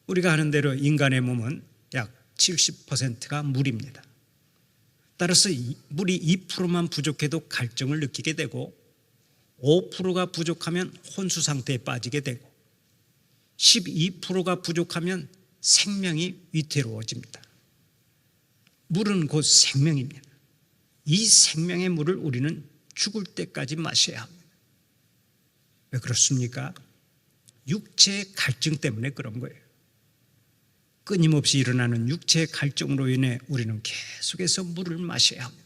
우리가 아는 대로 인간의 몸은 약 70%가 물입니다. 따라서 물이 2%만 부족해도 갈증을 느끼게 되고 5%가 부족하면 혼수 상태에 빠지게 되고 12%가 부족하면 생명이 위태로워집니다. 물은 곧 생명입니다. 이 생명의 물을 우리는 죽을 때까지 마셔야 합니다. 왜 그렇습니까? 육체의 갈증 때문에 그런 거예요. 끊임없이 일어나는 육체의 갈증으로 인해 우리는 계속해서 물을 마셔야 합니다.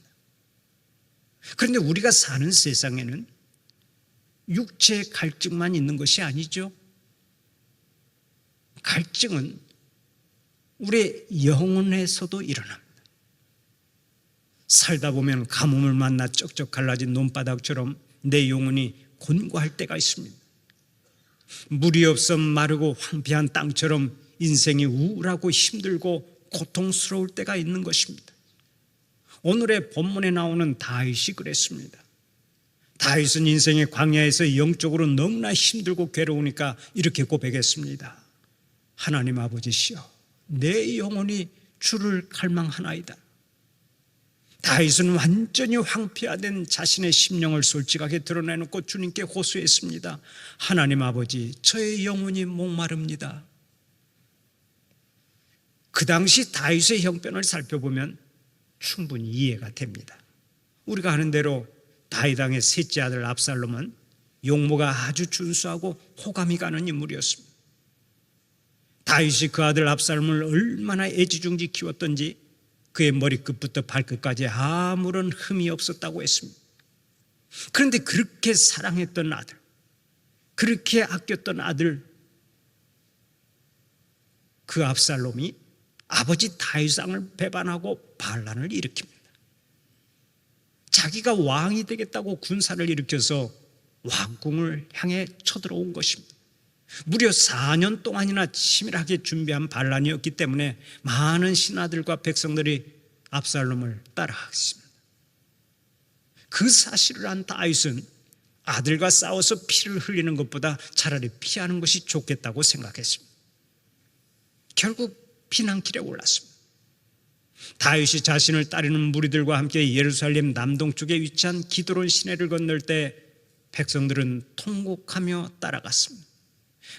그런데 우리가 사는 세상에는 육체의 갈증만 있는 것이 아니죠. 갈증은 우리의 영혼에서도 일어납니다. 살다 보면 가뭄을 만나 쩍쩍 갈라진 논바닥처럼 내 영혼이 곤고할 때가 있습니다. 물이 없어 마르고 황폐한 땅처럼 인생이 우울하고 힘들고 고통스러울 때가 있는 것입니다. 오늘의 본문에 나오는 다윗이 그랬습니다. 다윗은 인생의 광야에서 영적으로 너무나 힘들고 괴로우니까 이렇게 고백했습니다. 하나님 아버지시여, 내 영혼이 주를 갈망하나이다. 다윗은 완전히 황폐화된 자신의 심령을 솔직하게 드러내놓고 주님께 호소했습니다. 하나님 아버지, 저의 영혼이 목마릅니다. 그 당시 다윗의 형편을 살펴보면 충분히 이해가 됩니다. 우리가 아는 대로 다윗 왕의 셋째 아들 압살롬은 용모가 아주 준수하고 호감이 가는 인물이었습니다. 다윗이 그 아들 압살롬을 얼마나 애지중지 키웠던지 그의 머리끝부터 발끝까지 아무런 흠이 없었다고 했습니다. 그런데 그렇게 사랑했던 아들, 그렇게 아꼈던 아들, 그 압살롬이 아버지 다윗 왕을 배반하고 반란을 일으킵니다. 자기가 왕이 되겠다고 군사를 일으켜서 왕궁을 향해 쳐들어온 것입니다. 무려 4년 동안이나 치밀하게 준비한 반란이었기 때문에 많은 신하들과 백성들이 압살롬을 따라갔습니다. 그 사실을 안 다윗은 아들과 싸워서 피를 흘리는 것보다 차라리 피하는 것이 좋겠다고 생각했습니다. 결국 피난길에 올랐습니다. 다윗이 자신을 따르는 무리들과 함께 예루살렘 남동쪽에 위치한 기드론 시내를 건널 때 백성들은 통곡하며 따라갔습니다.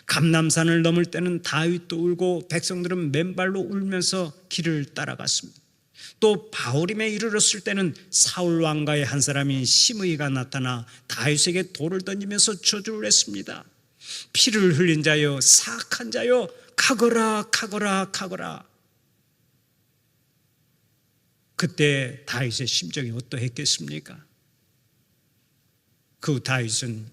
감람산을 넘을 때는 다윗도 울고 백성들은 맨발로 울면서 길을 따라갔습니다. 또 바후림에 이르렀을 때는 사울 왕가의 한 사람인 시므이가 나타나 다윗에게 돌을 던지면서 저주를 했습니다. 피를 흘린 자여, 사악한 자여, 가거라 가거라 가거라. 그때 다윗의 심정이 어떠했겠습니까? 그 다윗은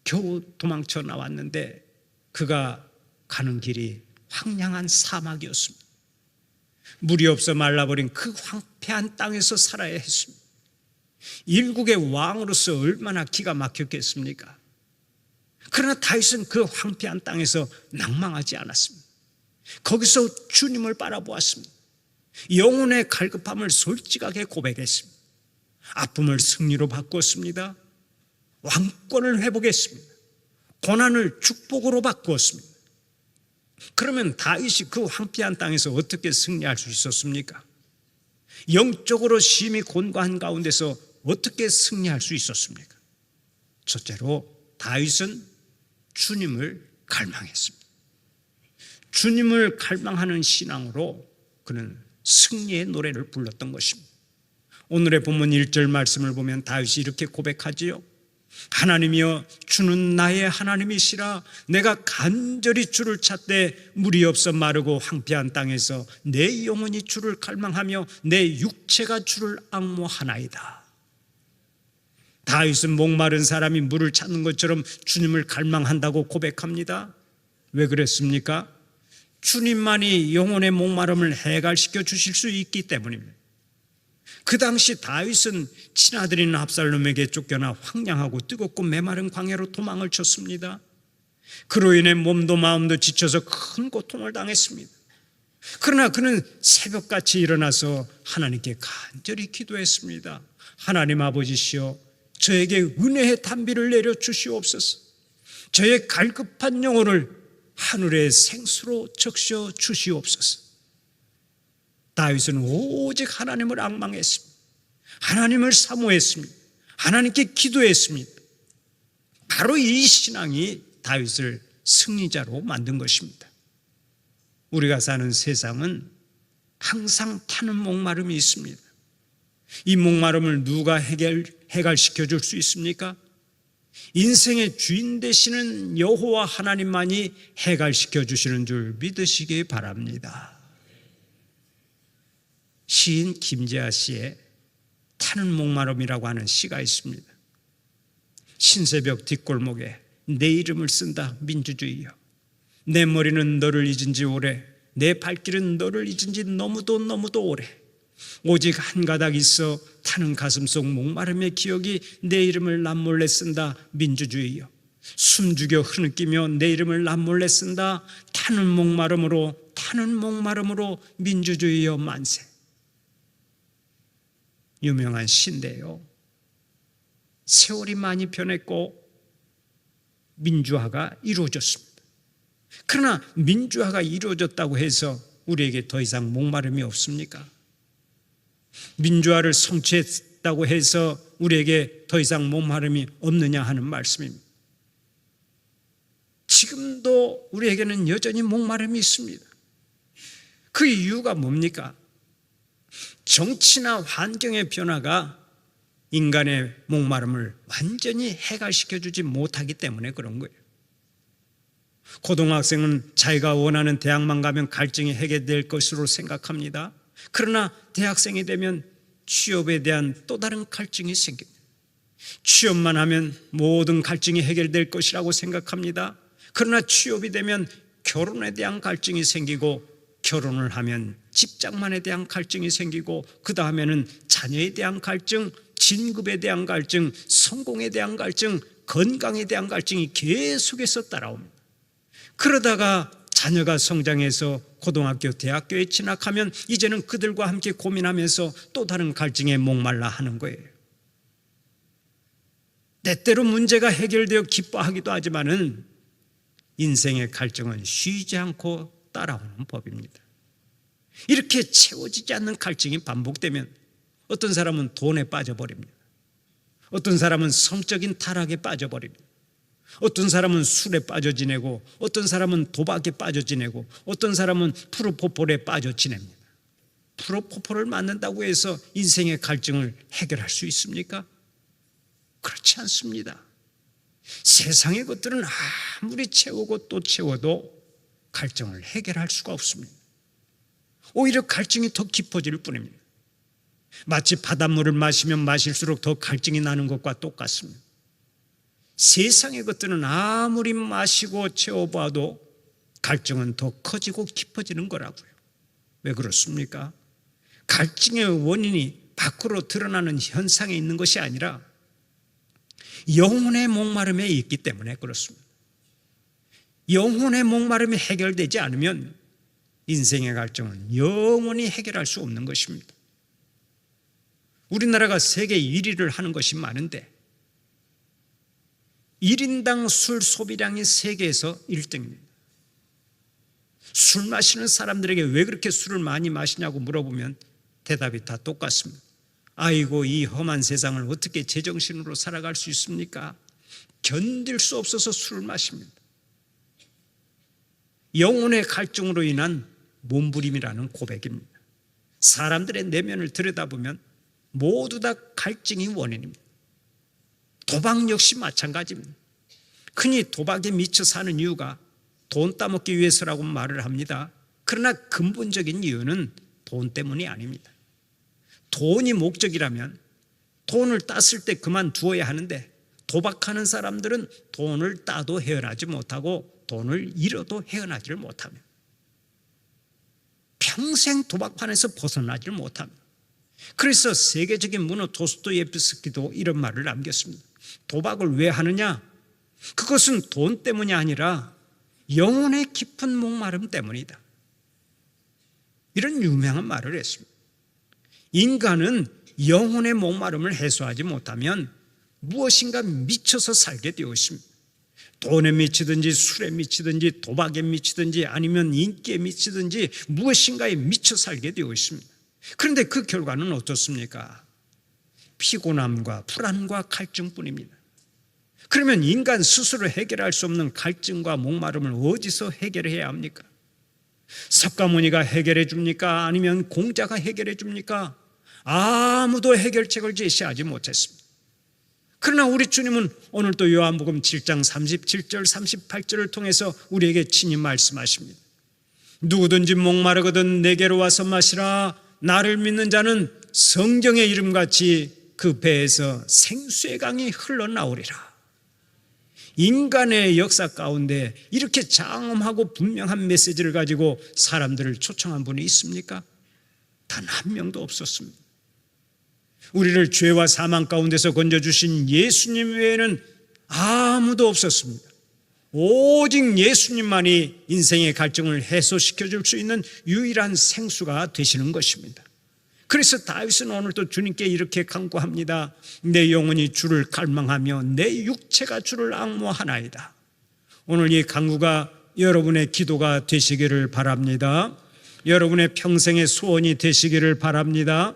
겨우 도망쳐 나왔는데 그가 가는 길이 황량한 사막이었습니다. 물이 없어 말라버린 그 황폐한 땅에서 살아야 했습니다. 일국의 왕으로서 얼마나 기가 막혔겠습니까? 그러나 다윗은 그 황폐한 땅에서 낭망하지 않았습니다. 거기서 주님을 바라보았습니다. 영혼의 갈급함을 솔직하게 고백했습니다. 아픔을 승리로 바꾸었습니다. 왕권을 회복했습니다. 고난을 축복으로 바꾸었습니다. 그러면 다윗이 그 황폐한 땅에서 어떻게 승리할 수 있었습니까? 영적으로 심히 곤고한 가운데서 어떻게 승리할 수 있었습니까? 첫째로 다윗은 주님을 갈망했습니다. 주님을 갈망하는 신앙으로 그는 승리의 노래를 불렀던 것입니다. 오늘의 본문 1절 말씀을 보면 다윗이 이렇게 고백하지요. 하나님이여, 주는 나의 하나님이시라. 내가 간절히 주를 찾되 물이 없어 마르고 황폐한 땅에서 내 영혼이 주를 갈망하며 내 육체가 주를 앙모하나이다. 다윗은 목마른 사람이 물을 찾는 것처럼 주님을 갈망한다고 고백합니다. 왜 그랬습니까? 주님만이 영혼의 목마름을 해갈시켜 주실 수 있기 때문입니다. 그 당시 다윗은 친아들인 압살롬에게 쫓겨나 황량하고 뜨겁고 메마른 광야로 도망을 쳤습니다. 그로 인해 몸도 마음도 지쳐서 큰 고통을 당했습니다. 그러나 그는 새벽같이 일어나서 하나님께 간절히 기도했습니다. 하나님 아버지시여, 저에게 은혜의 단비를 내려 주시옵소서. 저의 갈급한 영혼을 하늘의 생수로 적셔 주시옵소서. 다윗은 오직 하나님을 앙망했습니다. 하나님을 사모했습니다. 하나님께 기도했습니다. 바로 이 신앙이 다윗을 승리자로 만든 것입니다. 우리가 사는 세상은 항상 타는 목마름이 있습니다. 이 목마름을 누가 해결시켜 줄 수 있습니까? 인생의 주인 되시는 여호와 하나님만이 해결시켜 주시는 줄 믿으시기 바랍니다. 시인 김재하 씨의 타는 목마름이라고 하는 시가 있습니다. 신새벽 뒷골목에 내 이름을 쓴다 민주주의여. 내 머리는 너를 잊은 지 오래, 내 발길은 너를 잊은 지 너무도 오래. 오직 한 가닥 있어 타는 가슴 속 목마름의 기억이 내 이름을 남몰래 쓴다 민주주의여. 숨죽여 흐느끼며 내 이름을 남몰래 쓴다 타는 목마름으로 민주주의여 만세. 유명한 시인데요, 세월이 많이 변했고 민주화가 이루어졌습니다. 그러나 민주화가 이루어졌다고 해서 우리에게 더 이상 목마름이 없습니까? 민주화를 성취했다고 해서 우리에게 더 이상 목마름이 없느냐 하는 말씀입니다. 지금도 우리에게는 여전히 목마름이 있습니다. 그 이유가 뭡니까? 정치나 환경의 변화가 인간의 목마름을 완전히 해결시켜 주지 못하기 때문에 그런 거예요. 고등학생은 자기가 원하는 대학만 가면 갈증이 해결될 것으로 생각합니다. 그러나 대학생이 되면 취업에 대한 또 다른 갈증이 생깁니다. 취업만 하면 모든 갈증이 해결될 것이라고 생각합니다. 그러나 취업이 되면 결혼에 대한 갈증이 생기고, 결혼을 하면 직장만에 대한 갈증이 생기고, 그 다음에는 자녀에 대한 갈증, 진급에 대한 갈증, 성공에 대한 갈증, 건강에 대한 갈증이 계속해서 따라옵니다. 그러다가 자녀가 성장해서 고등학교, 대학교에 진학하면 이제는 그들과 함께 고민하면서 또 다른 갈증에 목말라 하는 거예요. 때때로 문제가 해결되어 기뻐하기도 하지만은 인생의 갈증은 쉬지 않고 따라오는 법입니다. 이렇게 채워지지 않는 갈증이 반복되면 어떤 사람은 돈에 빠져버립니다. 어떤 사람은 성적인 타락에 빠져버립니다. 어떤 사람은 술에 빠져 지내고, 어떤 사람은 도박에 빠져 지내고, 어떤 사람은 프로포폴에 빠져 지냅니다. 프로포폴을 맞는다고 해서 인생의 갈증을 해결할 수 있습니까? 그렇지 않습니다. 세상의 것들은 아무리 채우고 또 채워도 갈증을 해결할 수가 없습니다. 오히려 갈증이 더 깊어질 뿐입니다. 마치 바닷물을 마시면 마실수록 더 갈증이 나는 것과 똑같습니다. 세상의 것들은 아무리 마시고 채워봐도 갈증은 더 커지고 깊어지는 거라고요. 왜 그렇습니까? 갈증의 원인이 밖으로 드러나는 현상에 있는 것이 아니라 영혼의 목마름에 있기 때문에 그렇습니다. 영혼의 목마름이 해결되지 않으면 인생의 갈증은 영원히 해결할 수 없는 것입니다. 우리나라가 세계 1위를 하는 것이 많은데 1인당 술 소비량이 세계에서 1등입니다. 술 마시는 사람들에게 왜 그렇게 술을 많이 마시냐고 물어보면 대답이 다 똑같습니다. 아이고, 이 험한 세상을 어떻게 제정신으로 살아갈 수 있습니까? 견딜 수 없어서 술을 마십니다. 영혼의 갈증으로 인한 몸부림이라는 고백입니다. 사람들의 내면을 들여다보면 모두 다 갈증이 원인입니다. 도박 역시 마찬가지입니다. 흔히 도박에 미쳐 사는 이유가 돈 따먹기 위해서라고 말을 합니다. 그러나 근본적인 이유는 돈 때문이 아닙니다. 돈이 목적이라면 돈을 땄을 때 그만두어야 하는데, 도박하는 사람들은 돈을 따도 헤어나지 못하고 돈을 잃어도 헤어나지를 못합니다. 평생 도박판에서 벗어나지를 못합니다. 그래서 세계적인 문호 도스토옙스키도 이런 말을 남겼습니다. 도박을 왜 하느냐? 그것은 돈 때문이 아니라 영혼의 깊은 목마름 때문이다. 이런 유명한 말을 했습니다. 인간은 영혼의 목마름을 해소하지 못하면 무엇인가 미쳐서 살게 되어 있습니다. 돈에 미치든지 술에 미치든지 도박에 미치든지 아니면 인기에 미치든지 무엇인가에 미쳐 살게 되어 있습니다. 그런데 그 결과는 어떻습니까? 피곤함과 불안과 갈증뿐입니다. 그러면 인간 스스로 해결할 수 없는 갈증과 목마름을 어디서 해결해야 합니까? 석가모니가 해결해 줍니까? 아니면 공자가 해결해 줍니까? 아무도 해결책을 제시하지 못했습니다. 그러나 우리 주님은 오늘 또 요한복음 7장 37절 38절을 통해서 우리에게 친히 말씀하십니다. 누구든지 목마르거든 내게로 와서 마시라. 나를 믿는 자는 성경의 이름같이 그 배에서 생수의 강이 흘러나오리라. 인간의 역사 가운데 이렇게 장엄하고 분명한 메시지를 가지고 사람들을 초청한 분이 있습니까? 단 한 명도 없었습니다. 우리를 죄와 사망 가운데서 건져주신 예수님 외에는 아무도 없었습니다. 오직 예수님만이 인생의 갈증을 해소시켜 줄 수 있는 유일한 생수가 되시는 것입니다. 그래서 다윗은 오늘 또 주님께 이렇게 간구합니다. 내 영혼이 주를 갈망하며 내 육체가 주를 앙모하나이다. 오늘 이 간구가 여러분의 기도가 되시기를 바랍니다. 여러분의 평생의 소원이 되시기를 바랍니다.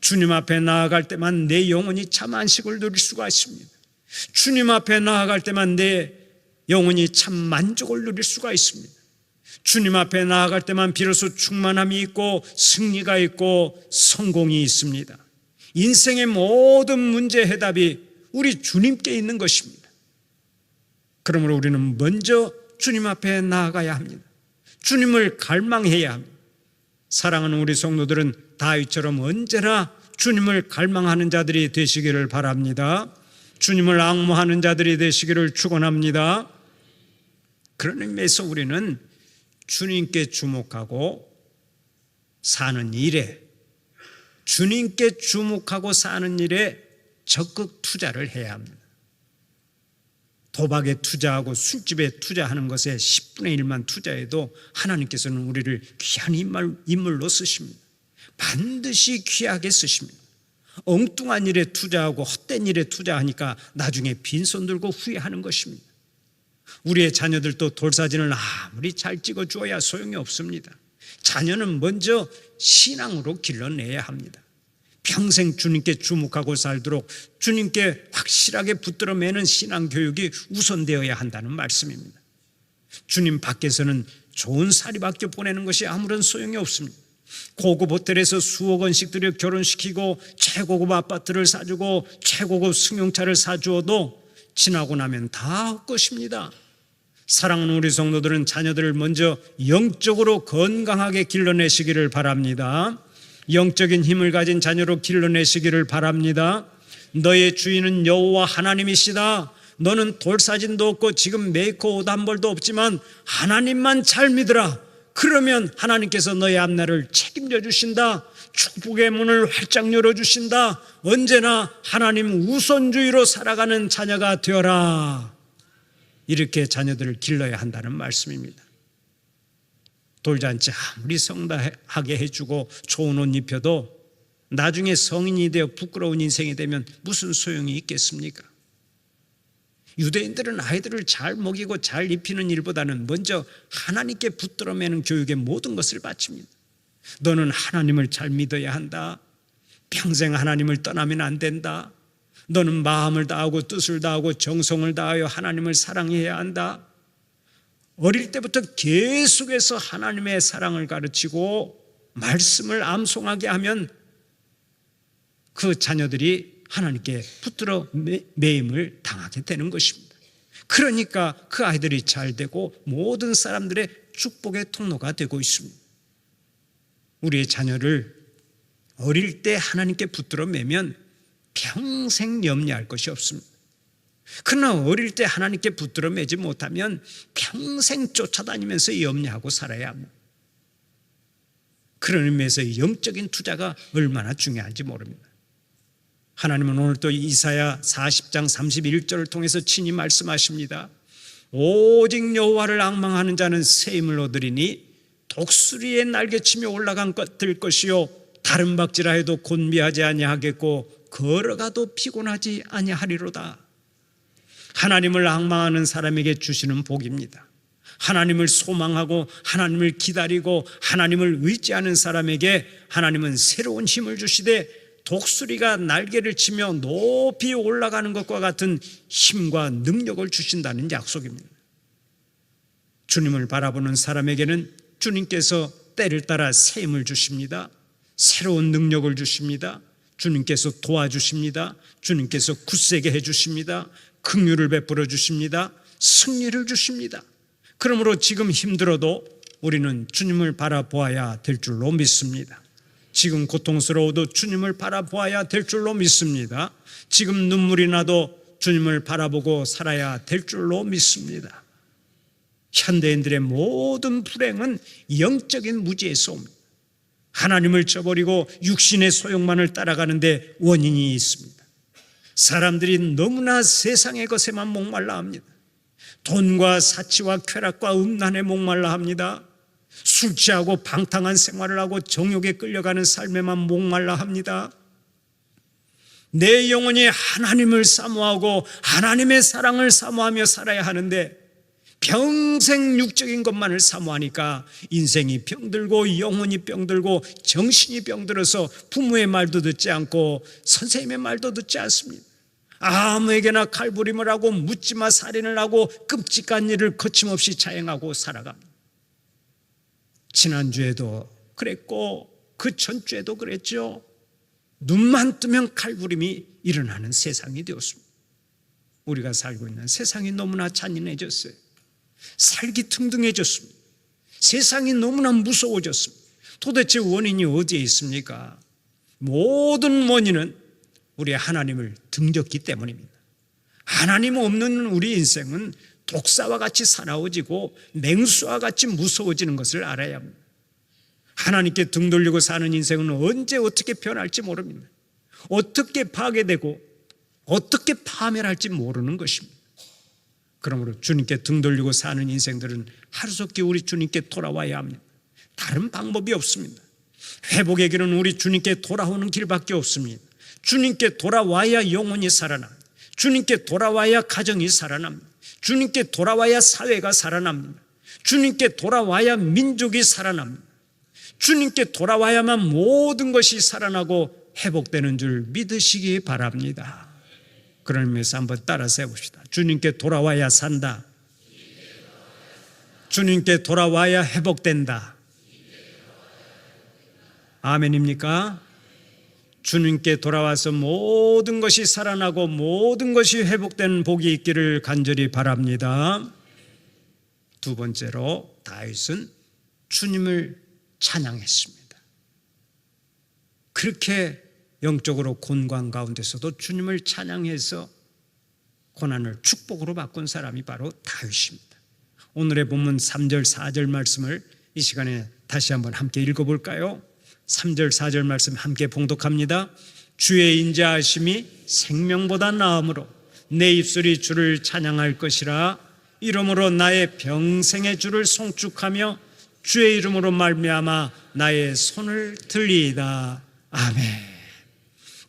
주님 앞에 나아갈 때만 내 영혼이 참 안식을 누릴 수가 있습니다. 주님 앞에 나아갈 때만 내 영혼이 참 만족을 누릴 수가 있습니다. 주님 앞에 나아갈 때만 비로소 충만함이 있고 승리가 있고 성공이 있습니다. 인생의 모든 문제 해답이 우리 주님께 있는 것입니다. 그러므로 우리는 먼저 주님 앞에 나아가야 합니다. 주님을 갈망해야 합니다. 사랑하는 우리 성도들은 다윗처럼 언제나 주님을 갈망하는 자들이 되시기를 바랍니다. 주님을 앙모하는 자들이 되시기를 축원합니다. 그런 의미에서 우리는 주님께 주목하고 사는 일에, 주님께 주목하고 사는 일에 적극 투자를 해야 합니다. 도박에 투자하고 술집에 투자하는 것에 10분의 1만 투자해도 하나님께서는 우리를 귀한 인물로 쓰십니다. 반드시 귀하게 쓰십니다. 엉뚱한 일에 투자하고 헛된 일에 투자하니까 나중에 빈손 들고 후회하는 것입니다. 우리의 자녀들도 돌사진을 아무리 잘 찍어주어야 소용이 없습니다. 자녀는 먼저 신앙으로 길러내야 합니다. 평생 주님께 주목하고 살도록 주님께 확실하게 붙들어 매는 신앙 교육이 우선되어야 한다는 말씀입니다. 주님 밖에서는 좋은 사리밖에 보내는 것이 아무런 소용이 없습니다. 고급 호텔에서 수억 원씩 들여 결혼시키고 최고급 아파트를 사주고 최고급 승용차를 사주어도 지나고 나면 다 헛것입니다. 사랑하는 우리 성도들은 자녀들을 먼저 영적으로 건강하게 길러내시기를 바랍니다. 영적인 힘을 가진 자녀로 길러내시기를 바랍니다. 너의 주인은 여호와 하나님이시다. 너는 돌사진도 없고 지금 메이커 옷 한 벌도 없지만 하나님만 잘 믿으라. 그러면 하나님께서 너의 앞날을 책임져 주신다. 축복의 문을 활짝 열어주신다. 언제나 하나님 우선주의로 살아가는 자녀가 되어라. 이렇게 자녀들을 길러야 한다는 말씀입니다. 돌잔치 아무리 성다하게 해주고 좋은 옷 입혀도 나중에 성인이 되어 부끄러운 인생이 되면 무슨 소용이 있겠습니까? 유대인들은 아이들을 잘 먹이고 잘 입히는 일보다는 먼저 하나님께 붙들어 매는 교육에 모든 것을 바칩니다. 너는 하나님을 잘 믿어야 한다. 평생 하나님을 떠나면 안 된다. 너는 마음을 다하고 뜻을 다하고 정성을 다하여 하나님을 사랑해야 한다. 어릴 때부터 계속해서 하나님의 사랑을 가르치고 말씀을 암송하게 하면 그 자녀들이 하나님께 붙들어 매임을 당하게 되는 것입니다. 그러니까 그 아이들이 잘 되고 모든 사람들의 축복의 통로가 되고 있습니다. 우리의 자녀를 어릴 때 하나님께 붙들어 매면 평생 염려할 것이 없습니다. 그러나 어릴 때 하나님께 붙들어 매지 못하면 평생 쫓아다니면서 염려하고 살아야 합니다. 그런 의미에서 영적인 투자가 얼마나 중요한지 모릅니다. 하나님은 오늘 또 이사야 40장 31절을 통해서 친히 말씀하십니다. 오직 여호와를 앙망하는 자는 새 힘을 얻으리니 독수리의 날개치며 올라간 것 들 것이요 다른 박지라 해도 곤비하지 아니하겠고 걸어가도 피곤하지 아니하리로다. 하나님을 앙망하는 사람에게 주시는 복입니다. 하나님을 소망하고 하나님을 기다리고 하나님을 의지하는 사람에게 하나님은 새로운 힘을 주시되 독수리가 날개를 치며 높이 올라가는 것과 같은 힘과 능력을 주신다는 약속입니다. 주님을 바라보는 사람에게는 주님께서 때를 따라 새 힘을 주십니다. 새로운 능력을 주십니다. 주님께서 도와주십니다. 주님께서 굳세게 해주십니다. 긍휼을 베풀어 주십니다. 승리를 주십니다. 그러므로 지금 힘들어도 우리는 주님을 바라보아야 될 줄로 믿습니다. 지금 고통스러워도 주님을 바라보아야 될 줄로 믿습니다. 지금 눈물이 나도 주님을 바라보고 살아야 될 줄로 믿습니다. 현대인들의 모든 불행은 영적인 무지에서 옵니다. 하나님을 저버리고 육신의 소욕만을 따라가는데 원인이 있습니다. 사람들이 너무나 세상의 것에만 목말라 합니다. 돈과 사치와 쾌락과 음란에 목말라 합니다. 술 취하고 방탕한 생활을 하고 정욕에 끌려가는 삶에만 목말라 합니다. 내 영혼이 하나님을 사모하고 하나님의 사랑을 사모하며 살아야 하는데 평생 육적인 것만을 사모하니까 인생이 병들고 영혼이 병들고 정신이 병들어서 부모의 말도 듣지 않고 선생님의 말도 듣지 않습니다. 아무에게나 칼부림을 하고 묻지마 살인을 하고 끔찍한 일을 거침없이 자행하고 살아갑니다. 지난주에도 그랬고 그 전주에도 그랬죠. 눈만 뜨면 칼부림이 일어나는 세상이 되었습니다. 우리가 살고 있는 세상이 너무나 잔인해졌어요. 살기 등등해졌습니다. 세상이 너무나 무서워졌습니다. 도대체 원인이 어디에 있습니까? 모든 원인은 우리 하나님을 등졌기 때문입니다. 하나님 없는 우리 인생은 독사와 같이 사나워지고 맹수와 같이 무서워지는 것을 알아야 합니다. 하나님께 등 돌리고 사는 인생은 언제 어떻게 변할지 모릅니다. 어떻게 파괴되고 어떻게 파멸할지 모르는 것입니다. 그러므로 주님께 등 돌리고 사는 인생들은 하루속히 우리 주님께 돌아와야 합니다. 다른 방법이 없습니다. 회복의 길은 우리 주님께 돌아오는 길밖에 없습니다. 주님께 돌아와야 영혼이 살아납니다. 주님께 돌아와야 가정이 살아납니다. 주님께 돌아와야 사회가 살아납니다. 주님께 돌아와야 민족이 살아납니다. 주님께 돌아와야만 모든 것이 살아나고 회복되는 줄 믿으시기 바랍니다. 그런 의미에서 한번 따라서 해봅시다. 주님께 돌아와야 산다. 주님께 돌아와야 회복된다. 아멘입니까? 주님께 돌아와서 모든 것이 살아나고 모든 것이 회복되는 복이 있기를 간절히 바랍니다. 두 번째로 다윗은 주님을 찬양했습니다. 그렇게 영적으로 곤고한 가운데서도 주님을 찬양해서 고난을 축복으로 바꾼 사람이 바로 다윗입니다. 오늘의 본문 3절 4절 말씀을 이 시간에 다시 한번 함께 읽어볼까요? 3절 4절 말씀 함께 봉독합니다. 주의 인자하심이 생명보다 나음으로 내 입술이 주를 찬양할 것이라. 이러므로 나의 평생의 주를 송축하며 주의 이름으로 말미암아 나의 손을 들리이다. 아멘.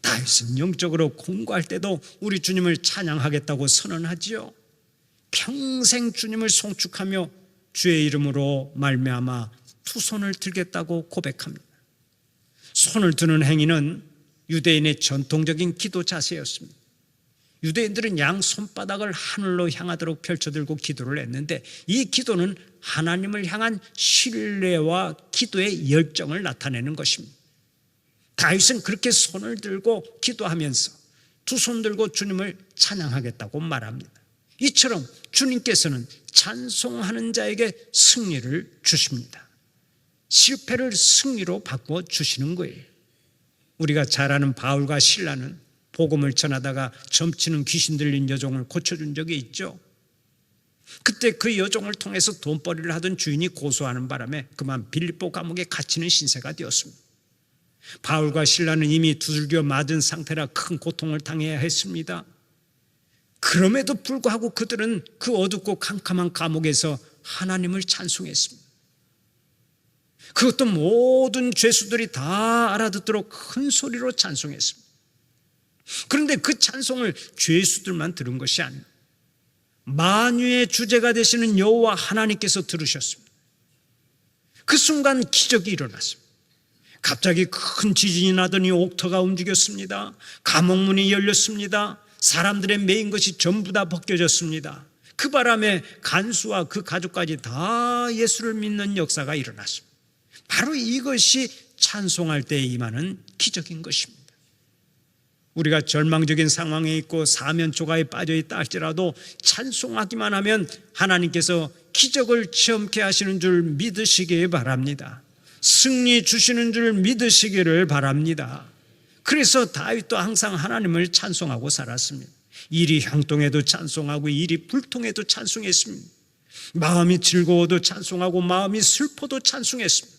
다윗은 영적으로 공고할 때도 우리 주님을 찬양하겠다고 선언하지요. 평생 주님을 송축하며 주의 이름으로 말미암아 두 손을 들겠다고 고백합니다. 손을 드는 행위는 유대인의 전통적인 기도 자세였습니다. 유대인들은 양 손바닥을 하늘로 향하도록 펼쳐들고 기도를 했는데 이 기도는 하나님을 향한 신뢰와 기도의 열정을 나타내는 것입니다. 다윗은 그렇게 손을 들고 기도하면서 두 손 들고 주님을 찬양하겠다고 말합니다. 이처럼 주님께서는 찬송하는 자에게 승리를 주십니다. 실패를 승리로 바꾸어 주시는 거예요. 우리가 잘 아는 바울과 실라는 복음을 전하다가 점치는 귀신 들린 여종을 고쳐준 적이 있죠. 그때 그 여종을 통해서 돈벌이를 하던 주인이 고소하는 바람에 그만 빌립보 감옥에 갇히는 신세가 되었습니다. 바울과 실라는 이미 두들겨 맞은 상태라 큰 고통을 당해야 했습니다. 그럼에도 불구하고 그들은 그 어둡고 캄캄한 감옥에서 하나님을 찬송했습니다. 그것도 모든 죄수들이 다 알아듣도록 큰 소리로 찬송했습니다. 그런데 그 찬송을 죄수들만 들은 것이 아니에요. 만유의 주제가 되시는 여호와 하나님께서 들으셨습니다. 그 순간 기적이 일어났습니다. 갑자기 큰 지진이 나더니 옥터가 움직였습니다. 감옥문이 열렸습니다. 사람들의 메인 것이 전부 다 벗겨졌습니다. 그 바람에 간수와 그 가족까지 다 예수를 믿는 역사가 일어났습니다. 바로 이것이 찬송할 때에 임하는 기적인 것입니다. 우리가 절망적인 상황에 있고 사면초가에 빠져 있다 할지라도 찬송하기만 하면 하나님께서 기적을 체험케 하시는 줄 믿으시기 바랍니다. 승리 주시는 줄 믿으시기를 바랍니다. 그래서 다윗도 항상 하나님을 찬송하고 살았습니다. 일이 형통해도 찬송하고 일이 불통해도 찬송했습니다. 마음이 즐거워도 찬송하고 마음이 슬퍼도 찬송했습니다.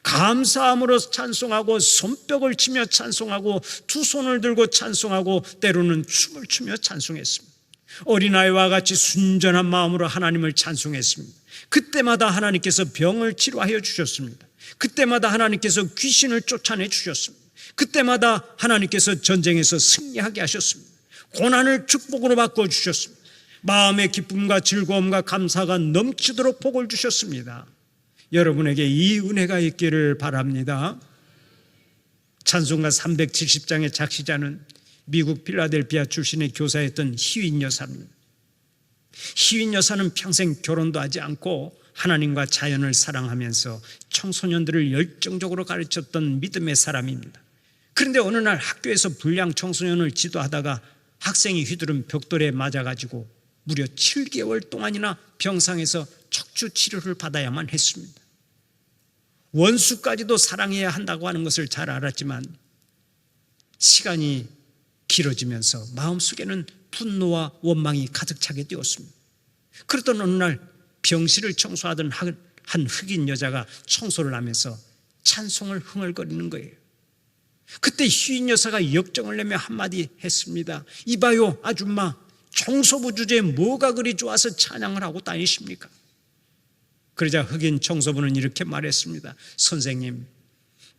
감사함으로 찬송하고 손뼉을 치며 찬송하고 두 손을 들고 찬송하고 때로는 춤을 추며 찬송했습니다. 어린아이와 같이 순전한 마음으로 하나님을 찬송했습니다. 그때마다 하나님께서 병을 치료하여 주셨습니다. 그때마다 하나님께서 귀신을 쫓아내 주셨습니다. 그때마다 하나님께서 전쟁에서 승리하게 하셨습니다. 고난을 축복으로 바꿔주셨습니다. 마음의 기쁨과 즐거움과 감사가 넘치도록 복을 주셨습니다. 여러분에게 이 은혜가 있기를 바랍니다. 찬송가 370장의 작시자는 미국 필라델피아 출신의 교사였던 희윈 여사입니다. 희윈 여사는 평생 결혼도 하지 않고 하나님과 자연을 사랑하면서 청소년들을 열정적으로 가르쳤던 믿음의 사람입니다. 그런데 어느 날 학교에서 불량 청소년을 지도하다가 학생이 휘두른 벽돌에 맞아가지고 무려 7개월 동안이나 병상에서 척추 치료를 받아야만 했습니다. 원수까지도 사랑해야 한다고 하는 것을 잘 알았지만 시간이 길어지면서 마음속에는 분노와 원망이 가득 차게 되었습니다. 그러던 어느 날 병실을 청소하던 한 흑인 여자가 청소를 하면서 찬송을 흥얼거리는 거예요. 그때 희인 여사가 역정을 내며 한마디 했습니다. 이봐요 아줌마, 청소부 주제에 뭐가 그리 좋아서 찬양을 하고 다니십니까? 그러자 흑인 청소부는 이렇게 말했습니다. 선생님,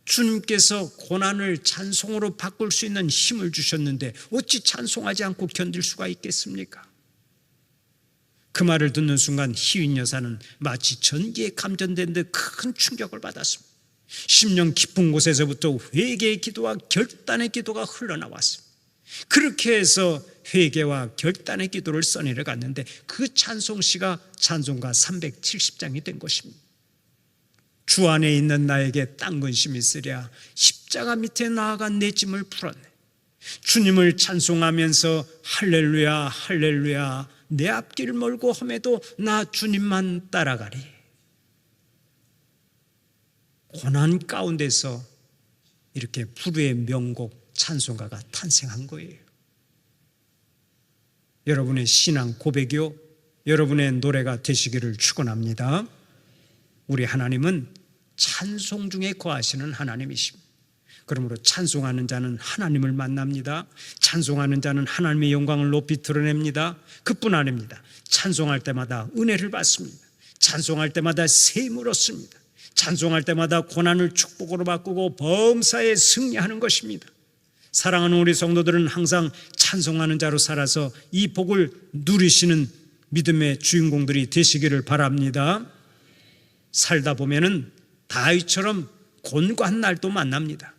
주님께서 고난을 찬송으로 바꿀 수 있는 힘을 주셨는데 어찌 찬송하지 않고 견딜 수가 있겠습니까? 그 말을 듣는 순간 희윈 여사는 마치 전기에 감전된 듯 큰 충격을 받았습니다. 심령 깊은 곳에서부터 회개의 기도와 결단의 기도가 흘러나왔습니다. 그렇게 해서 회개와 결단의 기도를 써내려 갔는데 그 찬송시가 찬송가 370장이 된 것입니다. 주 안에 있는 나에게 딴 근심이 있으랴 십자가 밑에 나아간 내 짐을 풀었네. 주님을 찬송하면서 할렐루야 할렐루야 내 앞길 멀고 험해도 나 주님만 따라가리. 고난 가운데서 이렇게 불후의 명곡 찬송가가 탄생한 거예요. 여러분의 신앙 고백이요, 여러분의 노래가 되시기를 축원합니다. 우리 하나님은 찬송 중에 거하시는 하나님이십니다. 그러므로 찬송하는 자는 하나님을 만납니다. 찬송하는 자는 하나님의 영광을 높이 드러냅니다. 그뿐 아닙니다. 찬송할 때마다 은혜를 받습니다. 찬송할 때마다 세임을 얻습니다. 찬송할 때마다 고난을 축복으로 바꾸고 범사에 승리하는 것입니다. 사랑하는 우리 성도들은 항상 찬송하는 자로 살아서 이 복을 누리시는 믿음의 주인공들이 되시기를 바랍니다. 살다 보면은 다윗처럼 곤고한 날도 만납니다.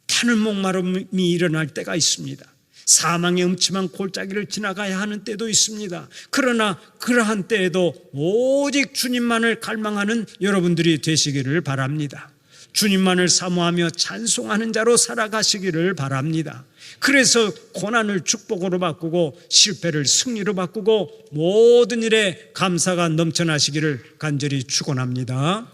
타는 목마름이 일어날 때가 있습니다. 사망의 음침한 골짜기를 지나가야 하는 때도 있습니다. 그러나 그러한 때에도 오직 주님만을 갈망하는 여러분들이 되시기를 바랍니다. 주님만을 사모하며 찬송하는 자로 살아가시기를 바랍니다. 그래서 고난을 축복으로 바꾸고 실패를 승리로 바꾸고 모든 일에 감사가 넘쳐나시기를 간절히 축원합니다.